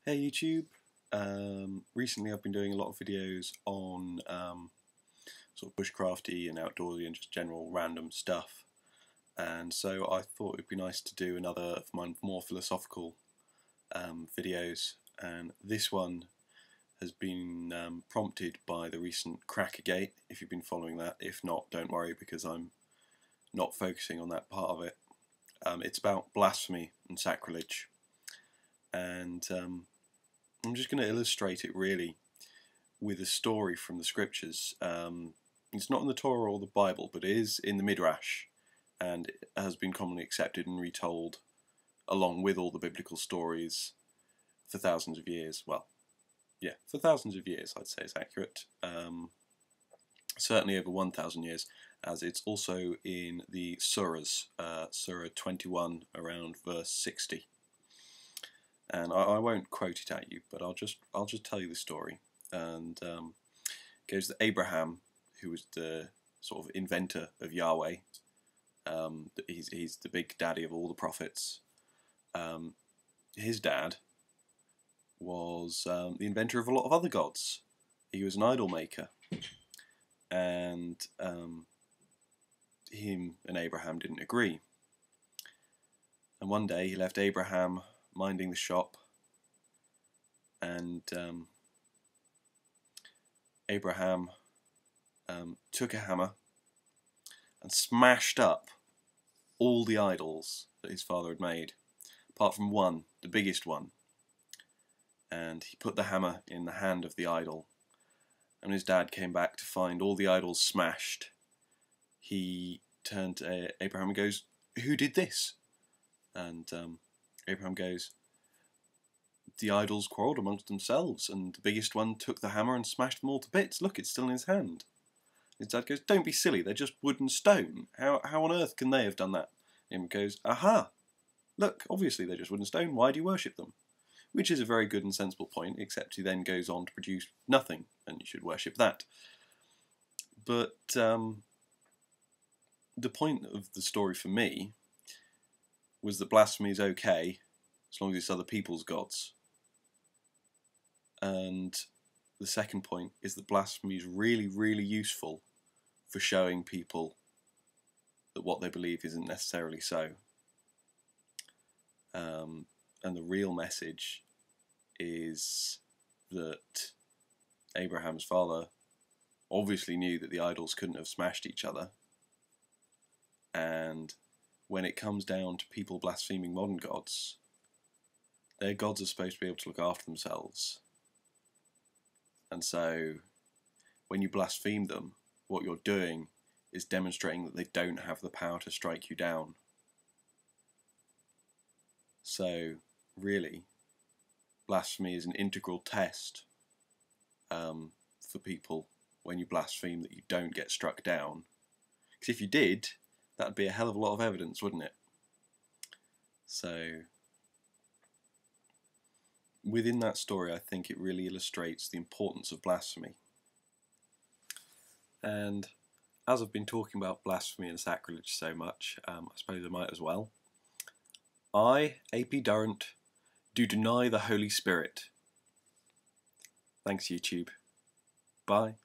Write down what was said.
Hey YouTube, recently I've been doing a lot of videos on sort of bushcrafty and outdoorsy and just general random stuff, and so I thought it'd be nice to do another of my more philosophical videos, and this one has been prompted by the recent Crackergate, if you've been following that. If not, don't worry, because I'm not focusing on that part of it. It's about blasphemy and sacrilege, and I'm just going to illustrate it really with a story from the scriptures. It's not in the Torah or the Bible, but it is in the Midrash, and it has been commonly accepted and retold along with all the biblical stories for thousands of years. Well, yeah, for thousands of years I'd say is accurate. Certainly over 1,000 years, as it's also in the Surahs, Surah 21 around verse 60. And I won't quote it at you, but I'll just tell you the story. And it goes that Abraham, who was the sort of inventor of Yahweh, he's the big daddy of all the prophets. His dad was the inventor of a lot of other gods. He was an idol maker, and him and Abraham didn't agree. And one day he left Abraham minding the shop, and Abraham took a hammer and smashed up all the idols that his father had made, apart from one, the biggest one. And he put the hammer in the hand of the idol, and his dad came back to find all the idols smashed. He turned to Abraham and goes, "Who did this?" And Abraham goes, "The idols quarrelled amongst themselves, and the biggest one took the hammer and smashed them all to bits. Look, it's still in his hand." His dad goes, "Don't be silly, they're just wood and stone. How on earth can they have done that?" And he goes, "Aha! Look, obviously they're just wood and stone. Why do you worship them?" Which is a very good and sensible point, except he then goes on to produce nothing, and you should worship that. But the point of the story for me was that blasphemy is okay as long as it's other people's gods. And the second point is that blasphemy is really, really useful for showing people that what they believe isn't necessarily so. And the real message is that Abraham's father obviously knew that the idols couldn't have smashed each other. And when it comes down to people blaspheming modern gods, their gods are supposed to be able to look after themselves. And so when you blaspheme them, what you're doing is demonstrating that they don't have the power to strike you down. So really, blasphemy is an integral test for people when you blaspheme, that you don't get struck down. Because if you did, that'd be a hell of a lot of evidence, wouldn't it? So within that story, I think it really illustrates the importance of blasphemy. And as I've been talking about blasphemy and sacrilege so much, I suppose I might as well. I, AP Durrant, do deny the Holy Spirit. Thanks, YouTube. Bye.